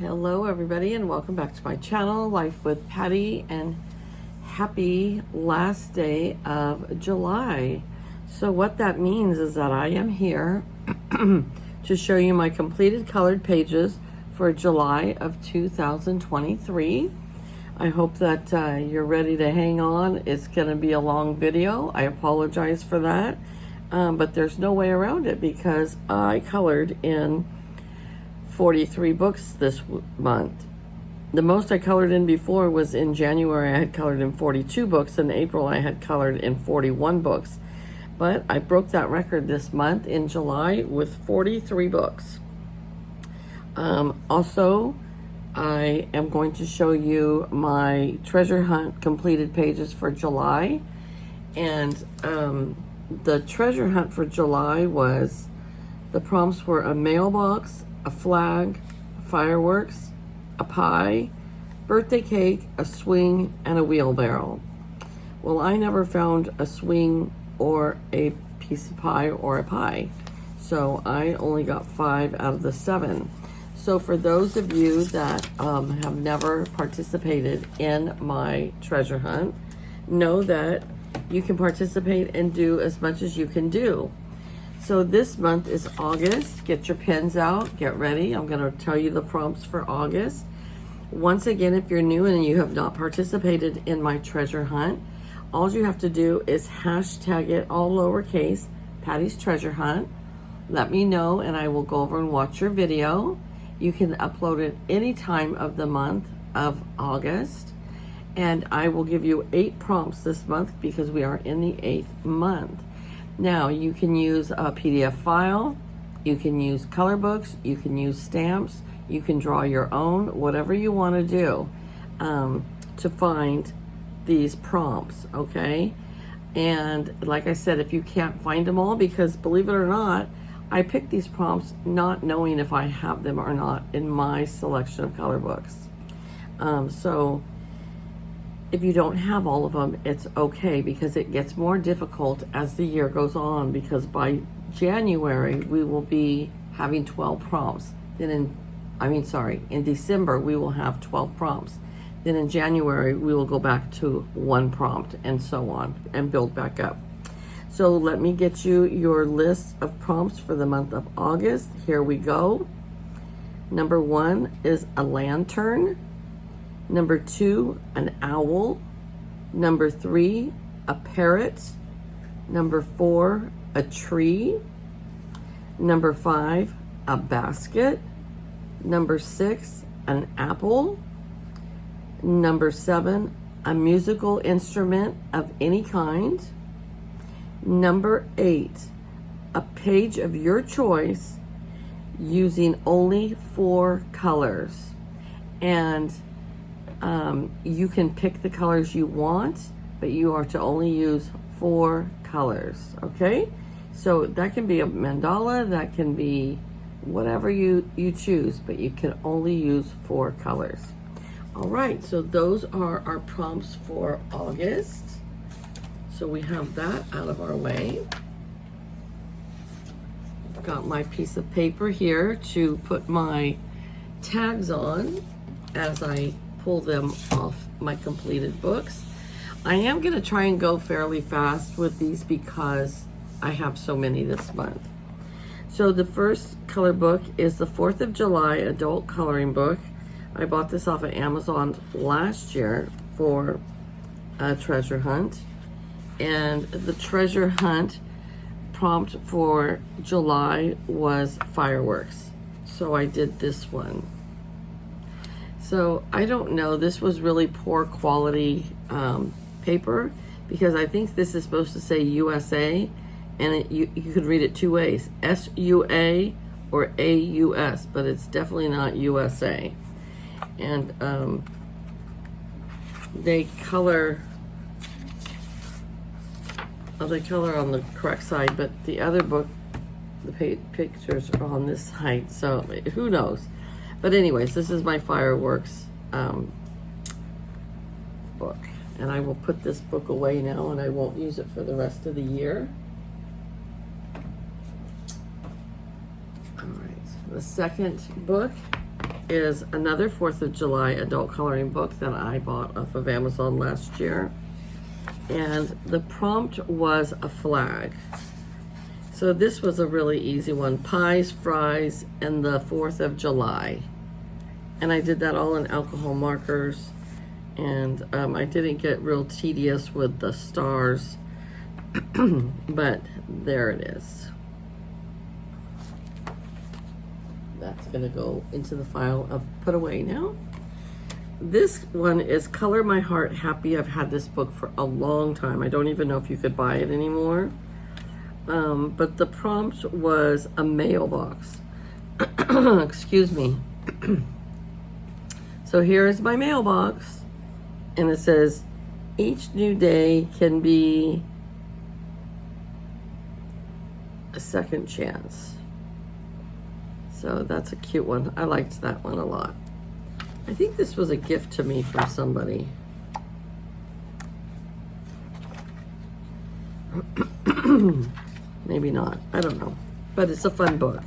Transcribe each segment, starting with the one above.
Hello everybody and welcome back to my channel, Life with Patty, and happy last day of July. So what that means is that I am here to show you my completed colored pages for July of 2023. I hope that you're ready to hang on. It's going to be a long video. I apologize for that, but there's no way around it because I colored in 43 books this month. The most I colored in before was in January. I had colored in 42 books. In April, I had colored in 41 books. But I broke that record this month in July with 43 books. Also, I am going to show you my treasure hunt completed pages for July. And the treasure hunt for July was, the prompts were a mailbox, a flag, fireworks, a pie, birthday cake, a swing, and a wheelbarrow. Well, I never found a swing or a piece of pie or a pie, so I only got 5 out of the 7. So for those of you that have never participated in my treasure hunt, know that you can participate and do as much as you can do. So this month is August. Get your pens out, get ready. I'm going to tell you the prompts for August. Once again, if you're new and you have not participated in my treasure hunt, all you have to do is hashtag it all lowercase, Patty's Treasure Hunt. Let me know and I will go over and watch your video. You can upload it any time of the month of August. And I will give you 8 prompts this month because we are in the 8th month. Now, you can use a PDF file, you can use color books, you can use stamps, you can draw your own, whatever you want to do to find these prompts, okay? And like I said, if you can't find them all, because believe it or not, I picked these prompts not knowing if I have them or not in my selection of color books. So if you don't have all of them, it's okay, because it gets more difficult as the year goes on, because by January we will be having 12 prompts. Then in December we will have 12 prompts. Then in January we will go back to 1 prompt and so on and build back up. So let me get you your list of prompts for the month of August. Here we go. Number 1 is a lantern. Number 2, an owl. Number 3, a parrot. Number 4, a tree. Number 5, a basket. Number 6, an apple. Number 7, a musical instrument of any kind. Number 8, a page of your choice using only 4 colors. And you can pick the colors you want, but you are to only use 4 colors, okay? So that can be a mandala, that can be whatever you choose, but you can only use 4 colors. All right, so those are our prompts for August. So we have that out of our way. I've got my piece of paper here to put my tags on as I pull them off my completed books. I am going to try and go fairly fast with these because I have so many this month. So the first color book is the 4th of July adult coloring book. I bought this off of Amazon last year for a treasure hunt. And the treasure hunt prompt for July was fireworks. So I did this one. So I don't know, this was really poor quality paper, because I think this is supposed to say USA, and you could read it 2 ways, S-U-A or A-U-S, but it's definitely not USA. And they color on the correct side, but the other book, the pictures are on this side, so who knows. But anyways, this is my fireworks book. And I will put this book away now, and I won't use it for the rest of the year. All right, the second book is another 4th of July adult coloring book that I bought off of Amazon last year. And the prompt was a flag. So this was a really easy one. Pies, fries, and the 4th of July. And I did that all in alcohol markers. And I didn't get real tedious with the stars. But there it is. That's gonna go into the file of put away now. This one is Color My Heart Happy. I've had this book for a long time. I don't even know if you could buy it anymore. But the prompt was a mailbox. Excuse me. So here is my mailbox. And it says, each new day can be a second chance. So that's a cute one. I liked that one a lot. I think this was a gift to me from somebody. Maybe not. I don't know. But it's a fun book.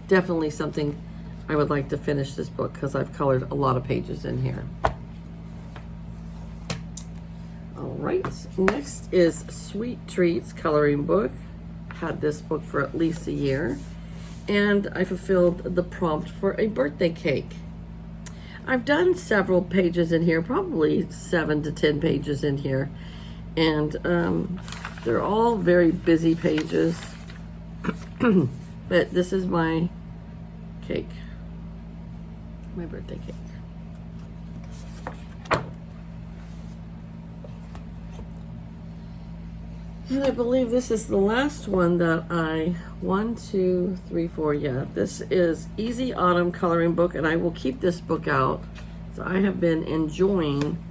Definitely something I would like to finish this book because I've colored a lot of pages in here. All right. Next is Sweet Treats coloring book. Had this book for at least a year. And I fulfilled the prompt for a birthday cake. I've done several pages in here, probably 7 to 10 pages in here. And they're all very busy pages. But this is my cake, my birthday cake. And I believe this is the last one that one, two, three, four, yeah. This is Easy Autumn Coloring Book, and I will keep this book out. So I have been enjoying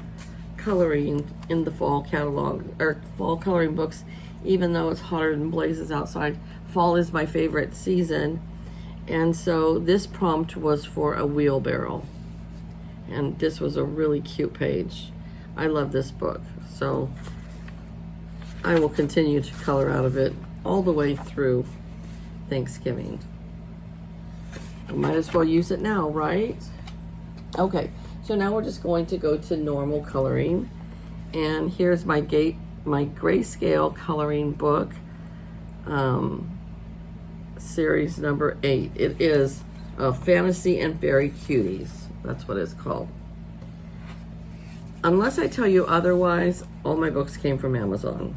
coloring in the fall catalog, or fall coloring books, even though it's hotter than blazes outside. Fall is my favorite season. And so this prompt was for a wheelbarrow. And this was a really cute page. I love this book. So I will continue to color out of it all the way through Thanksgiving. I might as well use it now, right? Okay, so now we're just going to go to normal coloring. And here's my grayscale coloring book, series number 8. It is Fantasy and Fairy Cuties. That's what it's called. Unless I tell you otherwise, all my books came from Amazon.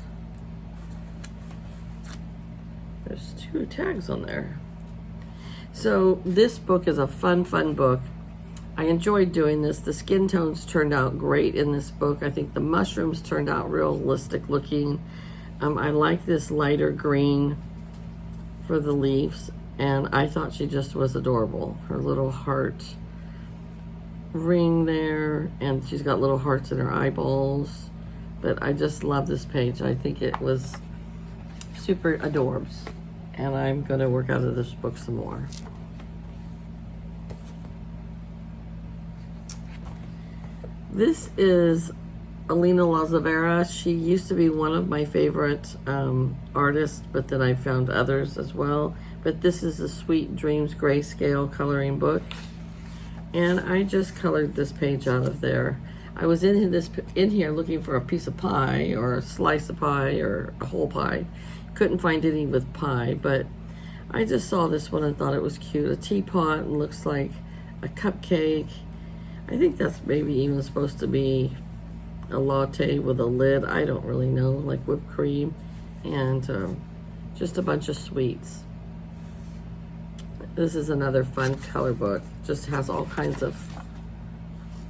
There's 2 tags on there. So this book is a fun book. I enjoyed doing this. The skin tones turned out great in this book. I think the mushrooms turned out realistic looking. I like this lighter green for the leaves, and I thought she just was adorable. Her little heart ring there, and she's got little hearts in her eyeballs. But I just love this page. I think it was super adorbs. And I'm going to work out of this book some more. This is Alina Lazavera. She used to be one of my favorite artists, but then I found others as well. But this is the Sweet Dreams Grayscale coloring book. And I just colored this page out of there. I was in here looking for a piece of pie or a slice of pie or a whole pie. Couldn't find any with pie, but I just saw this one and thought it was cute. A teapot, and looks like a cupcake. I think that's maybe even supposed to be a latte with a lid. I don't really know, like whipped cream, and just a bunch of sweets. This is another fun color book. Just has all kinds of,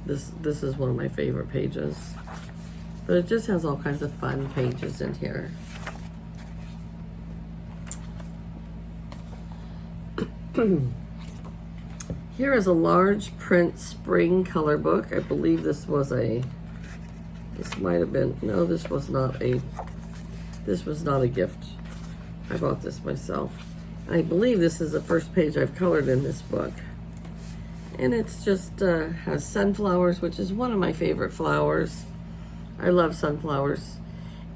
this is one of my favorite pages. But it just has all kinds of fun pages in here. Here is a large print spring color book. I believe this was this might have been, no, this was not a gift. I bought this myself. I believe this is the first page I've colored in this book. And it's just has sunflowers, which is one of my favorite flowers. I love sunflowers.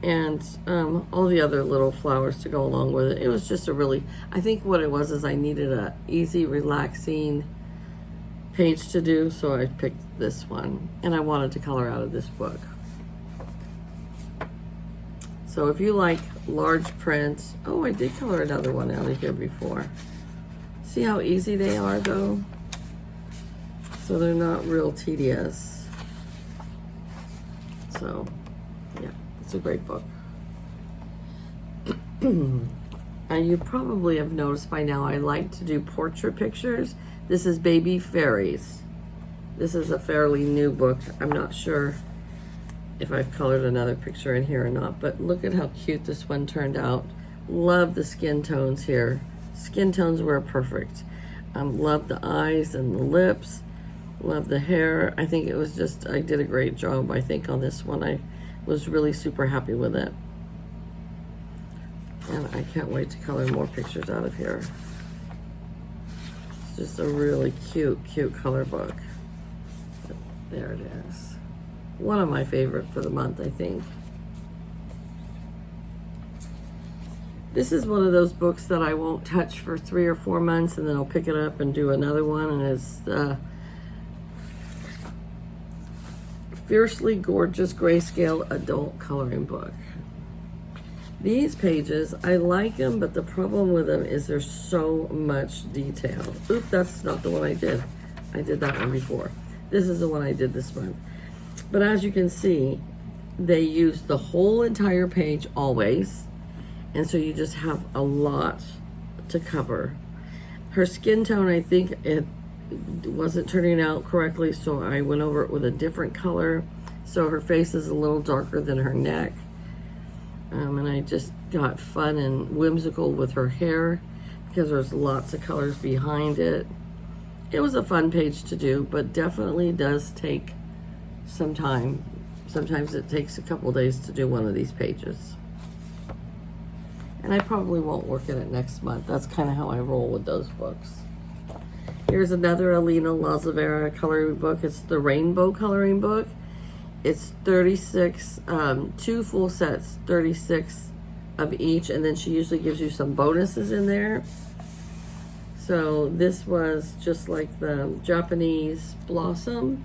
And all the other little flowers to go along with it. It was just I think what it was is I needed a easy, relaxing page to do, so I picked this one, and I wanted to color out of this book. So if you like large print, oh, I did color another one out of here before. See how easy they are though? So they're not real tedious. So yeah, it's a great book. And you probably have noticed by now I like to do portrait pictures. This is Baby Fairies. This is a fairly new book. I'm not sure if I've colored another picture in here or not, but look at how cute this one turned out. Love the skin tones here. Skin tones were perfect. Love the eyes and the lips. Love the hair. I think it was just, I did a great job, I think, on this one. I was really super happy with it. And I can't wait to color more pictures out of here. It's just a really cute, cute color book. There it is. One of my favorite for the month, I think. This is one of those books that I won't touch for 3 or 4 months, and then I'll pick it up and do another one, and it's Fiercely Gorgeous Grayscale Adult Coloring Book. These pages, I like them, but the problem with them is there's so much detail. Oop, that's not the one I did. I did that one before. This is the one I did this month. But as you can see, they use the whole entire page always. And so you just have a lot to cover. Her skin tone, I think it wasn't turning out correctly, so I went over it with a different color. So her face is a little darker than her neck. And I just got fun and whimsical with her hair because there's lots of colors behind it. It was a fun page to do, but definitely does take some time. Sometimes it takes a couple days to do one of these pages. And I probably won't work at it next month. That's kind of how I roll with those books. Here's another Alina Lazavera coloring book. It's the Rainbow Coloring Book. It's 36, 2 full sets, 36 of each, and then she usually gives you some bonuses in there. So this was just like the Japanese Blossom.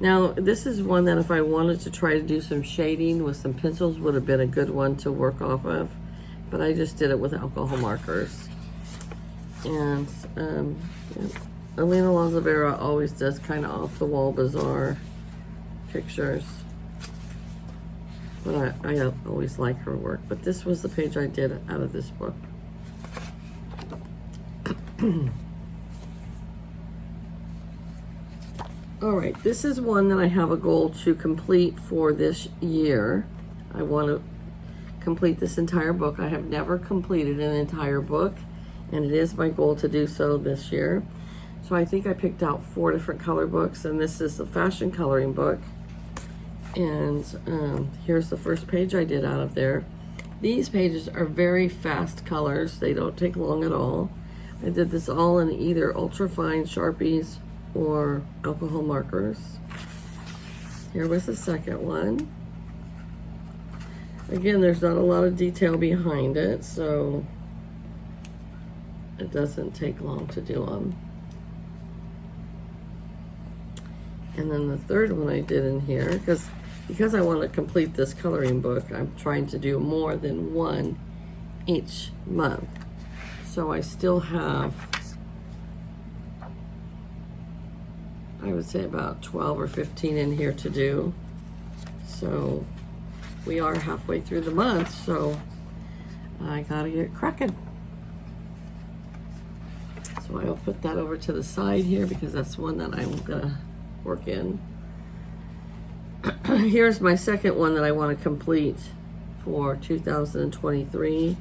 Now, this is one that if I wanted to try to do some shading with some pencils would have been a good one to work off of, but I just did it with alcohol markers. And yeah. Alina Lazavera always does kind of off-the-wall bizarre pictures, but I always like her work. But this was the page I did out of this book. All right, this is one that I have a goal to complete for this year. I want to complete this entire book. I have never completed an entire book, and it is my goal to do so this year. So I think I picked out 4 different color books, and this is the fashion coloring book. And here's the first page I did out of there. These pages are very fast colors. They don't take long at all. I did this all in either ultra fine Sharpies or alcohol markers. Here was the second one. Again, there's not a lot of detail behind it, so it doesn't take long to do them. And then the third one I did in here, because I want to complete this coloring book, I'm trying to do more than one each month. So I still have, I would say about 12 or 15 in here to do. So we are halfway through the month, so I gotta get cracking. So I'll put that over to the side here because that's one that I'm gonna work in. Here's my second one that I want to complete for 2023,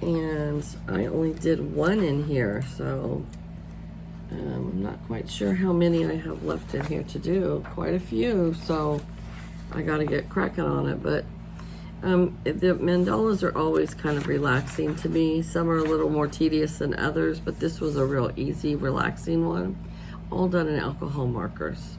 and I only did one in here, so I'm not quite sure how many I have left in here to do. Quite a few, so I got to get cracking on it. But the mandalas are always kind of relaxing to me. Some are a little more tedious than others, but this was a real easy, relaxing one, all done in alcohol markers.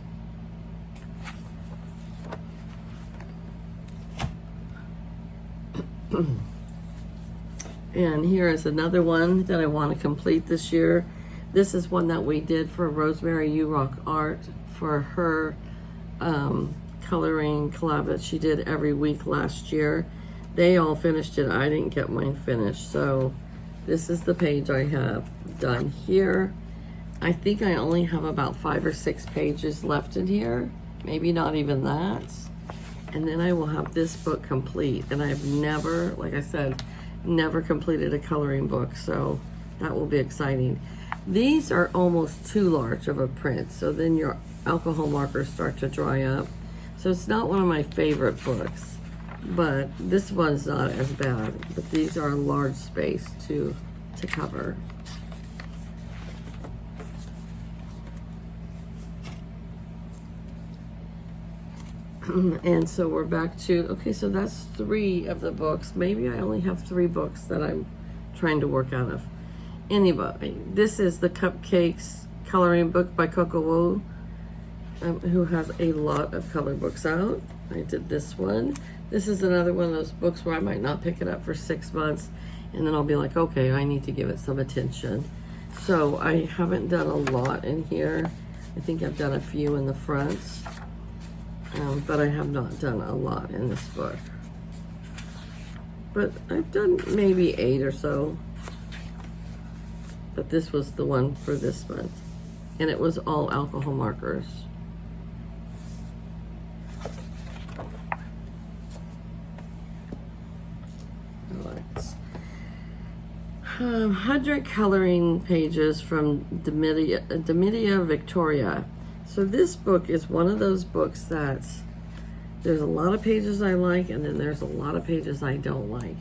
And here is another one that I want to complete this year. This is one that we did for Rosemary You Rock Art for her coloring collab that she did every week last year. They all finished it. I didn't get mine finished. So this is the page I have done here. I think I only have about 5 or 6 pages left in here. Maybe not even that. And then I will have this book complete. And I've never, like I said, never completed a coloring book. So that will be exciting. These are almost too large of a print. So then your alcohol markers start to dry up. So it's not one of my favorite books. But this one's not as bad. But these are a large space to cover. And so we're back to, okay, so that's 3 of the books. Maybe I only have 3 books that I'm trying to work out of. Anybody, this is the Cupcakes coloring book by Coco Wu, who has a lot of color books out. I did this one. This is another one of those books where I might not pick it up for 6 months, and then I'll be like, okay, I need to give it some attention. So I haven't done a lot in here. I think I've done a few in the front. But I have not done a lot in this book. But I've done maybe 8 or so. But this was the one for this month. And it was all alcohol markers. Alright. 100 coloring pages from Domitia Victoria. So this book is one of those books that there's a lot of pages I like, and then there's a lot of pages I don't like.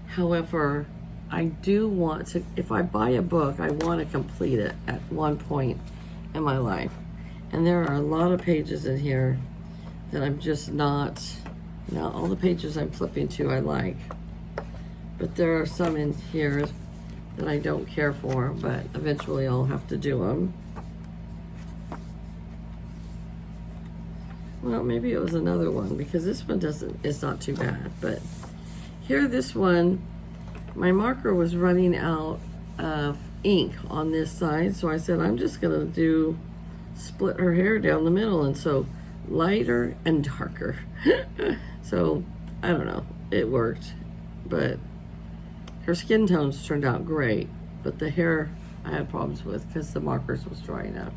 However, I do want to, if I buy a book, I want to complete it at one point in my life. And there are a lot of pages in here that I'm just not, now all the pages I'm flipping to I like. But there are some in here that I don't care for, but eventually I'll have to do them. Well, maybe it was another one, because this one it's not too bad. But here, this one, my marker was running out of ink on this side. So I said, I'm just gonna split her hair down the middle. And so lighter and darker. So I don't know, it worked. But her skin tones turned out great. But the hair I had problems with because the markers was drying up.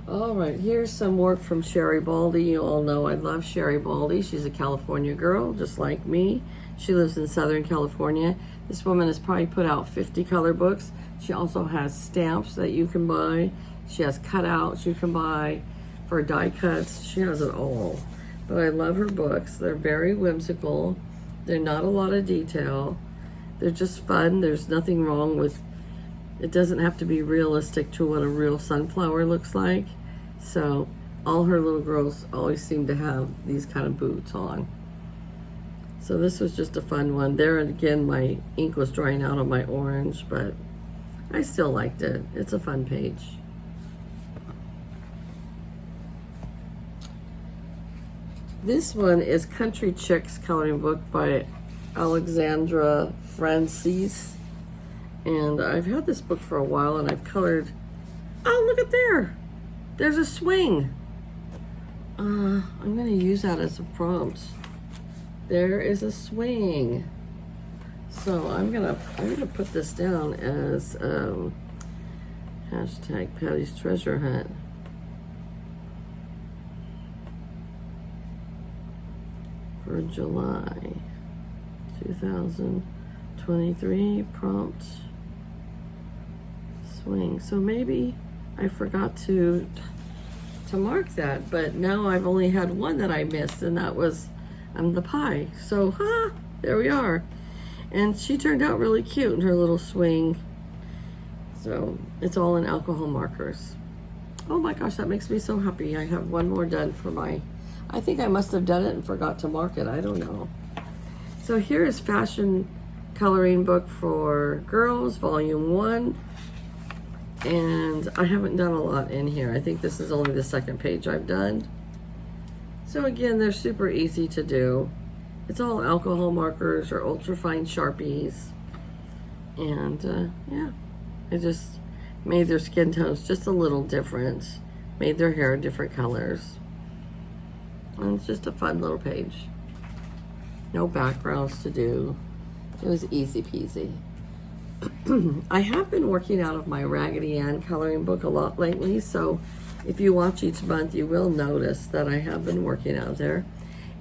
All right, here's some work from Sherry Baldy. You all know I love Sherry Baldy. She's a California girl, just like me. She lives in Southern California. This woman has probably put out 50 color books. She also has stamps that you can buy. She has cutouts you can buy for die cuts. She has it all. But I love her books. They're very whimsical. They're not a lot of detail. They're just fun. There's nothing wrong with, it doesn't have to be realistic to what a real sunflower looks like. So all her little girls always seem to have these kind of boots on. So this was just a fun one. There again, my ink was drying out on my orange, but I still liked it. It's a fun page. This one is Country Chicks coloring book by Alexandra Francis. And I've had this book for a while, and I've colored, oh, look at there. There's a swing. I'm gonna use that as a prompt. There is a swing. So I'm gonna put this down as hashtag Patty's Treasure Hunt. For July 2023 prompt swing. So maybe I forgot to mark that, but now I've only had one that I missed, and that was the pie. So there we are. And she turned out really cute in her little swing. So it's all in alcohol markers. Oh my gosh, that makes me so happy. I have one more done for my, I think I must have done it and forgot to mark it. I don't know. So here is Fashion Coloring Book for Girls, Volume 1. And I haven't done a lot in here. I think this is only the second page I've done. So again, they're super easy to do. It's all alcohol markers or ultra fine Sharpies. And yeah, I just made their skin tones just a little different, made their hair different colors. And it's just a fun little page. No backgrounds to do. It was easy peasy. I have been working out of my Raggedy Ann coloring book a lot lately, so if you watch each month, you will notice that I have been working out there.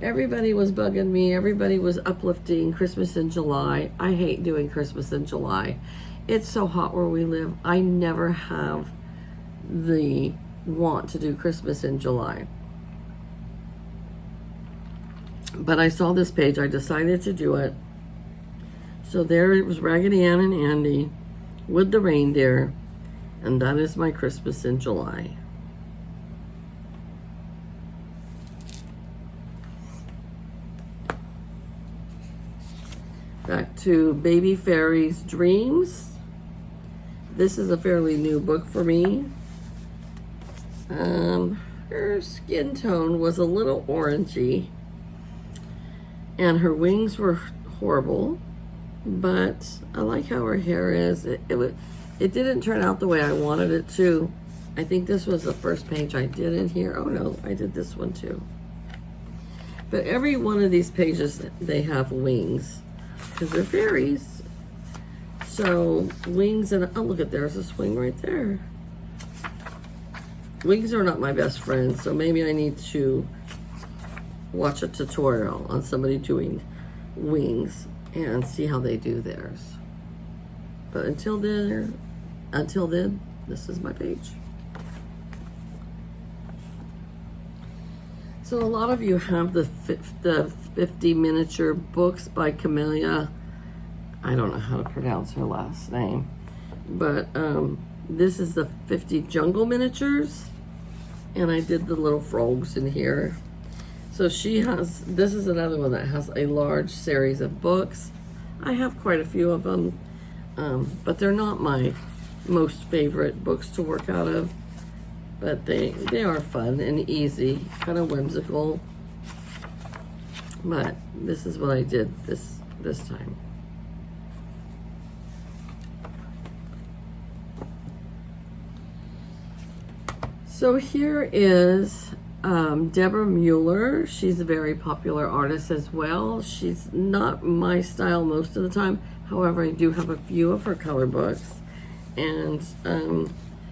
Everybody was bugging me. Everybody was uplifting Christmas in July. I hate doing Christmas in July. It's so hot where we live. I never have the want to do Christmas in July. But I saw this page. I decided to do it. So there it was, Raggedy Ann and Andy with the reindeer. And that is my Christmas in July. Back to Baby Fairy's Dreams. This is a fairly new book for me. Her skin tone was a little orangey, and her wings were horrible, but I like how her hair is. It didn't turn out the way I wanted it to. I think this was the first page I did in here. Oh no, I did this one too. But every one of these pages, they have wings, because they're fairies. So wings, and oh look at, there's a swing right there. Wings are not my best friend, so maybe I need to watch a tutorial on somebody doing wings and see how they do theirs. But until then, this is my page. So a lot of you have the 50 miniature books by Camellia. I don't know how to pronounce her last name, but this is the 50 jungle miniatures, and I did the little frogs in here. So she has, this is another one that has a large series of books. I have quite a few of them, but they're not my most favorite books to work out of, but they are fun and easy, kind of whimsical. But this is what I did this time. So here is Deborah Mueller. She's a very popular artist as well. She's not my style most of the time. However, I do have a few of her color books. And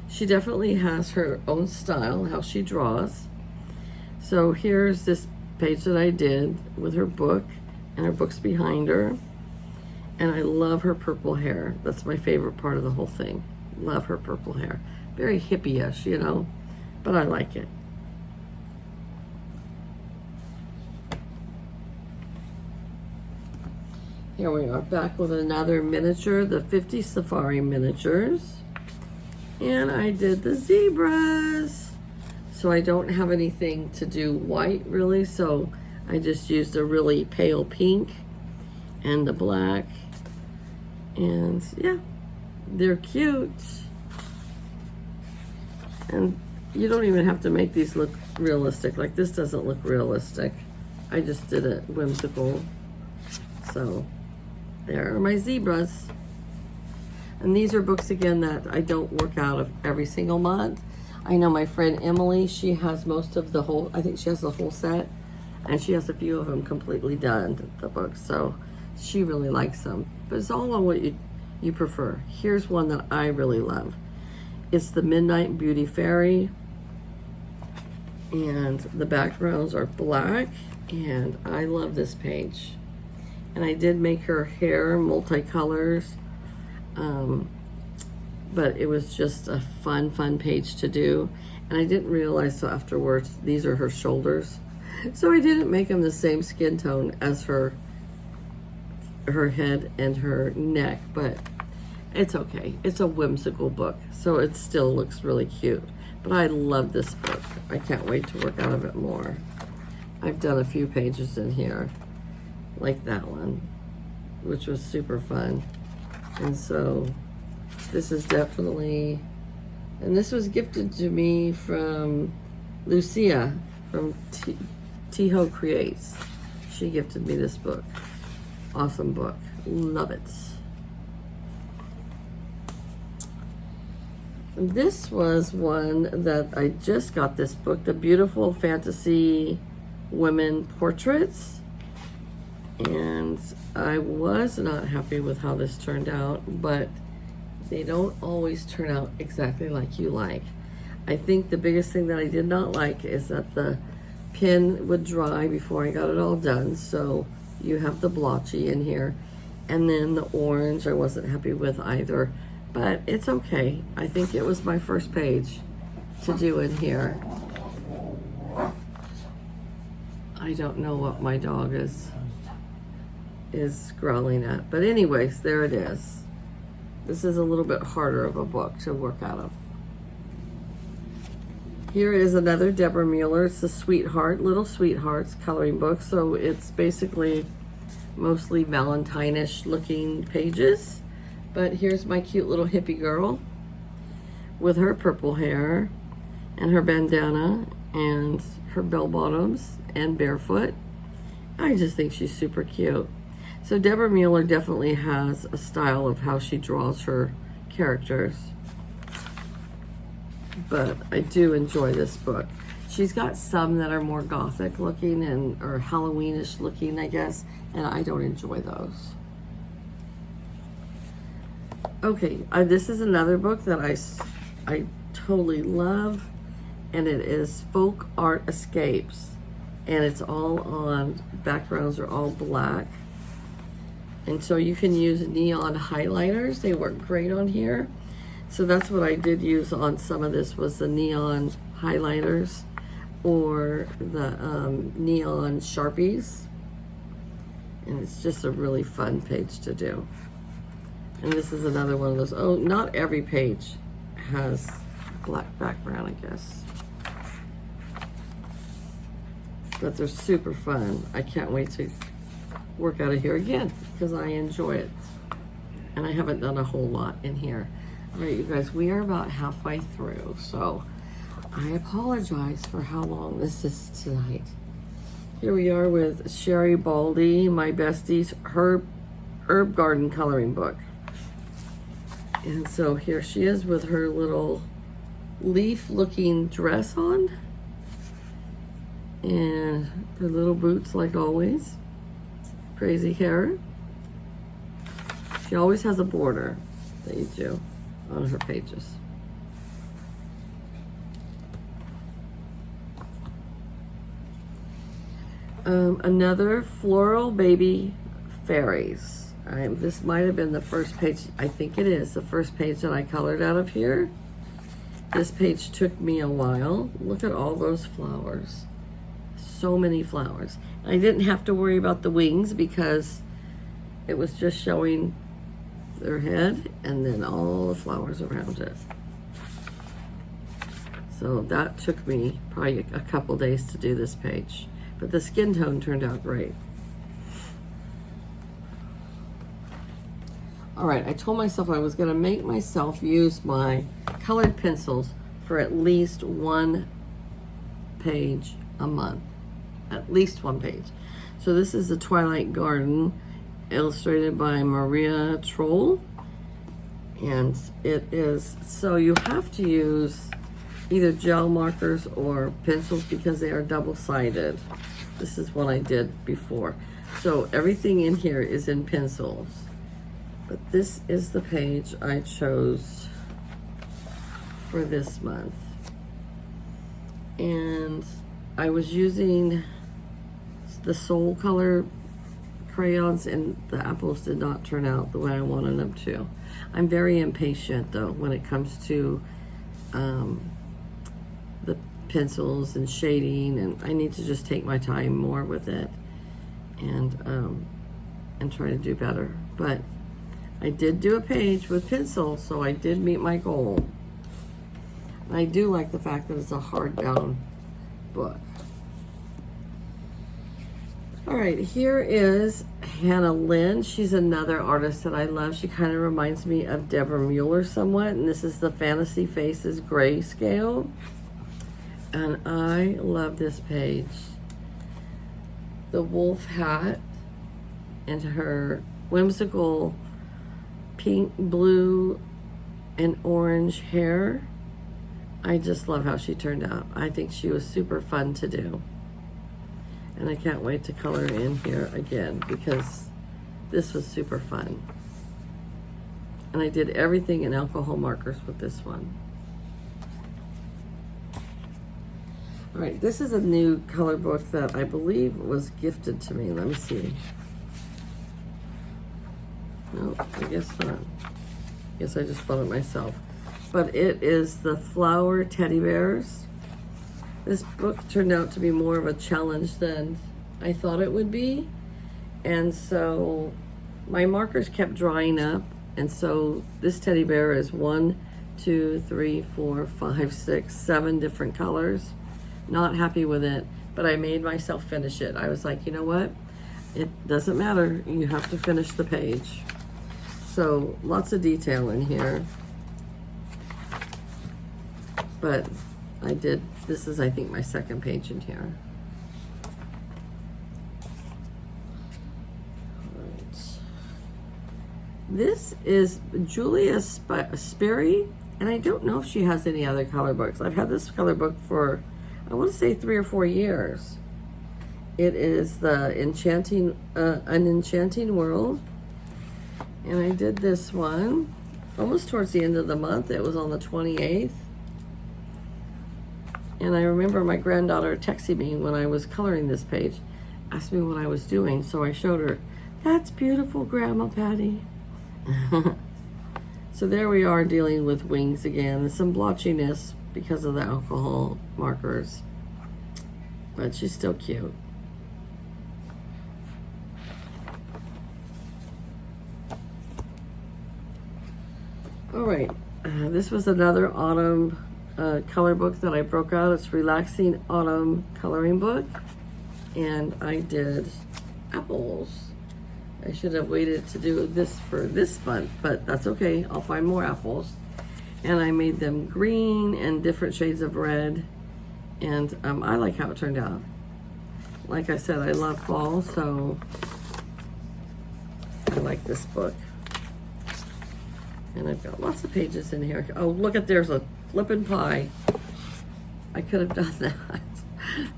she definitely has her own style, how she draws. So here's this page that I did with her book and her books behind her. And I love her purple hair. That's my favorite part of the whole thing. Love her purple hair. Very hippie-ish, you know, but I like it. Here we are back with another miniature, the 50 Safari miniatures. And I did the zebras. So I don't have anything to do white really, so I just used a really pale pink and the black. And yeah, they're cute. And you don't even have to make these look realistic. Like this doesn't look realistic. I just did it whimsical. So there are my zebras. And these are books again that I don't work out of every single month. I know my friend Emily, she has most of the whole, I think she has the whole set, and she has a few of them completely done, the books, so she really likes them. But it's all on what you prefer. Here's one that I really love. It's the Midnight Beauty Fairy, and the backgrounds are black, and I love this page. And I did make her hair multicolors, but it was just a fun page to do. And I didn't realize till afterwards, these are her shoulders. So I didn't make them the same skin tone as her head and her neck, but it's okay. It's a whimsical book, so it still looks really cute. But I love this book. I can't wait to work out of it more. I've done a few pages in here, like that one, which was super fun. And so this is definitely, and this was gifted to me from Lucia from Tiho Creates. She gifted me this book. Awesome book. Love it. This was one that I just got this book, The Beautiful Fantasy Women Portraits. And I was not happy with how this turned out, but they don't always turn out exactly like you like. I think the biggest thing that I did not like is that the pen would dry before I got it all done. So you have the blotchy in here. And then the orange I wasn't happy with either. But it's okay. I think it was my first page to do in here. I don't know what my dog is growling at. But anyways, there it is. This is a little bit harder of a book to work out of. Here is another Deborah Mueller. It's the Sweetheart, Little Sweethearts coloring book. So it's basically mostly Valentine-ish looking pages. But here's my cute little hippie girl with her purple hair and her bandana and her bell bottoms and barefoot. I just think she's super cute. So Deborah Mueller definitely has a style of how she draws her characters. But I do enjoy this book. She's got some that are more gothic looking and or Halloweenish looking, I guess, and I don't enjoy those. Okay, this is another book that I totally love, and it is Folk Art Escapes, and it's all on, backgrounds are all black, and so you can use neon highlighters. They work great on here. So that's what I did use on some of this, was the neon highlighters or the neon Sharpies, and it's just a really fun page to do. And this is another one of those. Oh, not every page has black background, I guess. But they're super fun. I can't wait to work out of here again because I enjoy it. And I haven't done a whole lot in here. All right, you guys, we are about halfway through. So I apologize for how long this is tonight. Here we are with Sherry Baldy, my bestie's herb garden coloring book. And so here she is with her little leaf-looking dress on. And her little boots, like always. Crazy hair. She always has a border that you do on her pages. Another Floral Baby Fairies. This might have been the first page, I think it is, the first page that I colored out of here. This page took me a while. Look at all those flowers. So many flowers. I didn't have to worry about the wings because it was just showing their head and then all the flowers around it. So that took me probably a couple days to do this page. But the skin tone turned out great. All right, I told myself I was gonna make myself use my colored pencils for at least one page a month. At least one page. So this is the Twilight Garden, illustrated by Maria Troll. And it is, so you have to use either gel markers or pencils because they are double-sided. This is what I did before. So everything in here is in pencils. But this is the page I chose for this month. And I was using the Soul Color crayons and the apples did not turn out the way I wanted them to. I'm very impatient though when it comes to the pencils and shading, and I need to just take my time more with it and try to do better. But I did do a page with pencil, so I did meet my goal. And I do like the fact that it's a hardbound book. All right, here is Hannah Lynn. She's another artist that I love. She kind of reminds me of Deborah Mueller somewhat, and this is the Fantasy Faces Grayscale. And I love this page. The wolf hat and her whimsical pink, blue, and orange hair. I just love how she turned out. I think she was super fun to do. And I can't wait to color in here again because this was super fun. And I did everything in alcohol markers with this one. All right, this is a new color book that I believe was gifted to me. Let me see. No, I guess not. Guess I just bought it myself. But it is the Flower Teddy Bears. This book turned out to be more of a challenge than I thought it would be. And so my markers kept drying up. And so this teddy bear is 1, 2, 3, 4, 5, 6, 7 different colors. Not happy with it, but I made myself finish it. I was like, you know what? It doesn't matter. You have to finish the page. So lots of detail in here. But I did, this is I think my second page in here. Right. This is Julia Sperry, and I don't know if she has any other color books. I've had this color book for, I want to say 3 or 4 years. It is the An Enchanting World. And I did this one almost towards the end of the month. It was on the 28th. And I remember my granddaughter texting me when I was coloring this page, asked me what I was doing. So I showed her, that's beautiful, Grandma Patty. So there we are dealing with wings again. There's some blotchiness because of the alcohol markers. But she's still cute. All right, this was another autumn color book that I broke out. It's Relaxing Autumn Coloring Book. And I did apples. I should have waited to do this for this month, but that's okay. I'll find more apples. And I made them green and different shades of red. And I like how it turned out. Like I said, I love fall, so I like this book. And I've got lots of pages in here. Oh, look at, there's a flippin' pie. I could have done that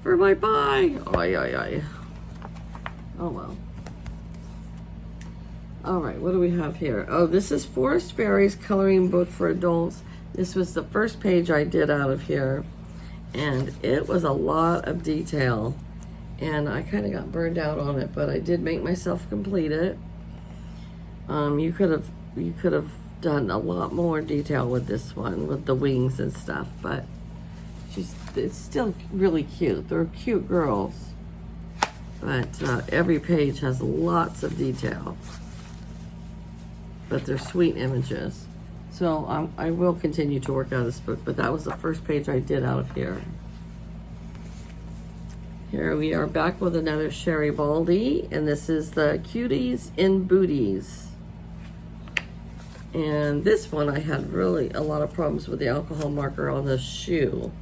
for my pie. Oy, oy, oy. Oh, well. All right, what do we have here? Oh, this is Forest Fairies Coloring Book for Adults. This was the first page I did out of here. And it was a lot of detail. And I kind of got burned out on it, but I did make myself complete it. You could have done a lot more detail with this one, with the wings and stuff, but it's still really cute. They're cute girls, but every page has lots of detail, but they're sweet images. So I will continue to work out this book, but that was the first page I did out of here. Here we are back with another Sherry Baldy, and this is the Cuties in Booties. And this one I had really a lot of problems with the alcohol marker on the shoe.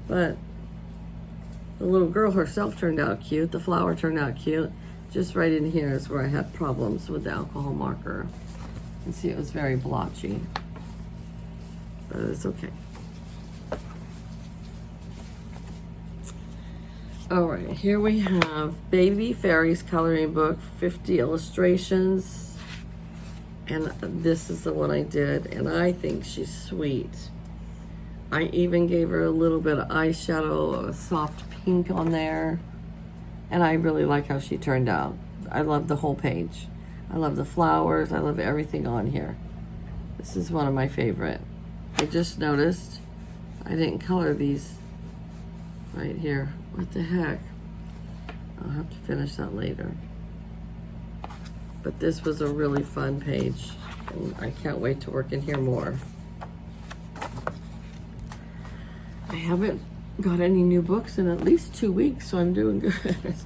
But the little girl herself turned out cute. The flower turned out cute. Just right in here is where I had problems with the alcohol marker. You can see it was very blotchy. But it's okay. All right, here we have Baby Fairies Coloring Book, 50 illustrations. And this is the one I did, and I think she's sweet. I even gave her a little bit of eyeshadow, a soft pink on there. And I really like how she turned out. I love the whole page. I love the flowers. I love everything on here. This is one of my favorite. I just noticed I didn't color these right here. What the heck? I'll have to finish that later. But this was a really fun page, and I can't wait to work in here more. I haven't got any new books in at least 2 weeks, so I'm doing good.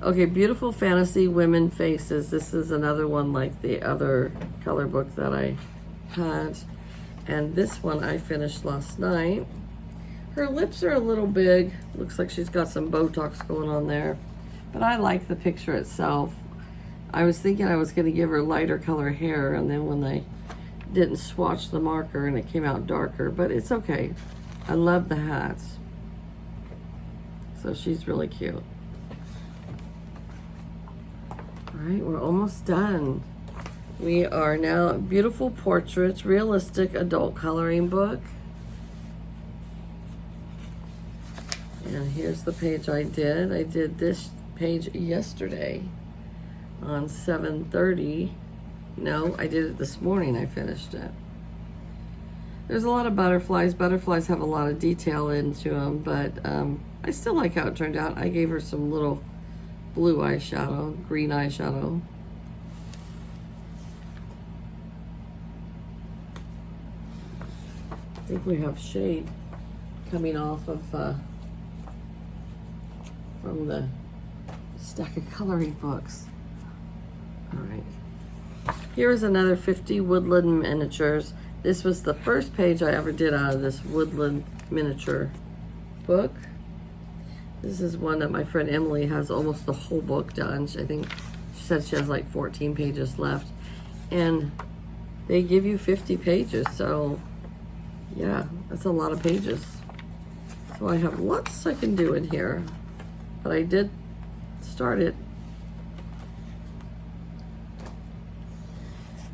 Okay, Beautiful Fantasy Women Faces. This is another one like the other color book that I had. And this one I finished last night. Her lips are a little big. Looks like she's got some Botox going on there. But I like the picture itself. I was thinking I was going to give her lighter color hair, and then when I didn't swatch the marker and it came out darker, but it's okay. I love the hats. So she's really cute. All right, we're almost done. We are now Beautiful Portraits, Realistic Adult Coloring Book. And here's the page I did. I did this page yesterday on 7:30. No, I did it this morning. I finished it. There's a lot of butterflies. Butterflies have a lot of detail into them, but I still like how it turned out. I gave her some little blue eyeshadow, green eyeshadow. I think we have shade coming off of from the stack of coloring books. All right. Here is another 50 woodland miniatures. This was the first page I ever did out of this woodland miniature book. This is one that my friend Emily has almost the whole book done. I think she said she has like 14 pages left. And they give you 50 pages, so yeah, that's a lot of pages. So I have lots I can do in here, but I did start it.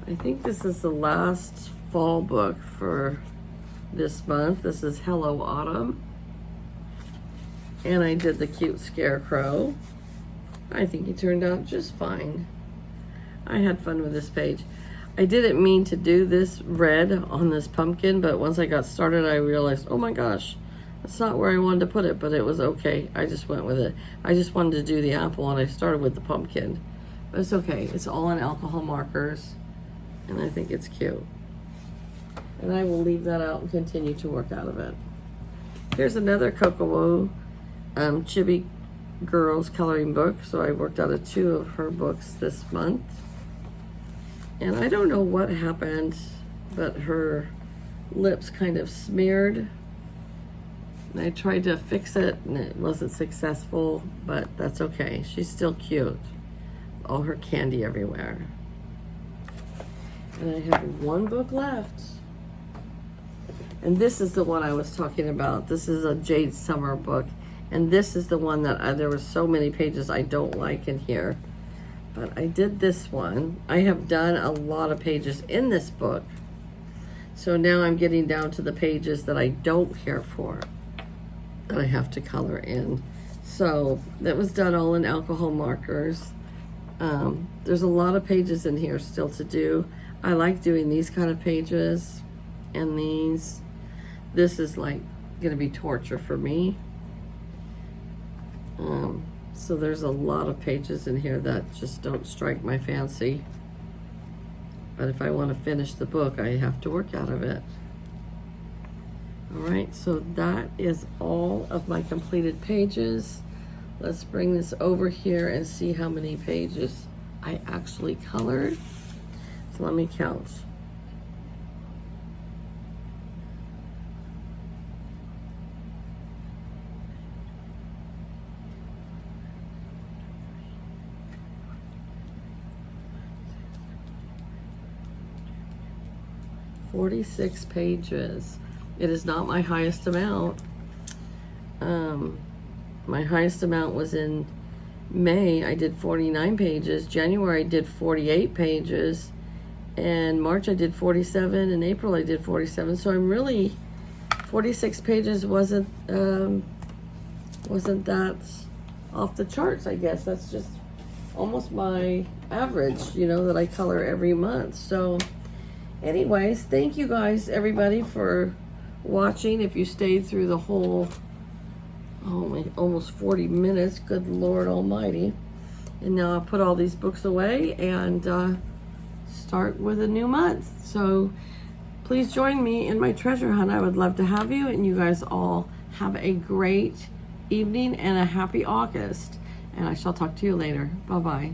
I think this is the last fall book for this month. This is Hello Autumn. And I did the cute scarecrow. I think he turned out just fine. I had fun with this page. I didn't mean to do this red on this pumpkin, but once I got started, I realized, oh my gosh, that's not where I wanted to put it, but it was okay. I just went with it. I just wanted to do the apple, and I started with the pumpkin. But it's okay. It's all in alcohol markers, and I think it's cute. And I will leave that out and continue to work out of it. Here's another Kokomo Chibi Girls coloring book. So I worked out of 2 of her books this month. And I don't know what happened, but her lips kind of smeared. And I tried to fix it and it wasn't successful, but that's okay. She's still cute. All her candy everywhere. And I have 1 book left. And this is the one I was talking about. This is a Jade Summer book. And this is the one that there were so many pages I don't like in here. But I did this one. I have done a lot of pages in this book. So now I'm getting down to the pages that I don't care for, that I have to color in. So that was done all in alcohol markers. There's a lot of pages in here still to do. I like doing these kind of pages and these. This is like gonna be torture for me. So there's a lot of pages in here that just don't strike my fancy. But if I want to finish the book, I have to work out of it. All right, so that is all of my completed pages. Let's bring this over here and see how many pages I actually colored. So let me count. "46 pages. It is not my highest amount. My highest amount was in May. I did 49 pages. January I did 48 pages. And March I did 47. In April I did 47. So I'm really 46 pages wasn't that off the charts, I guess. That's just almost my average, you know, that I color every month. So anyways, thank you guys, everybody, for watching. If you stayed through the whole, almost 40 minutes, good Lord Almighty. And now I'll put all these books away and start with a new month. So please join me in my treasure hunt. I would love to have you, and you guys all have a great evening and a happy August. And I shall talk to you later. Bye-bye.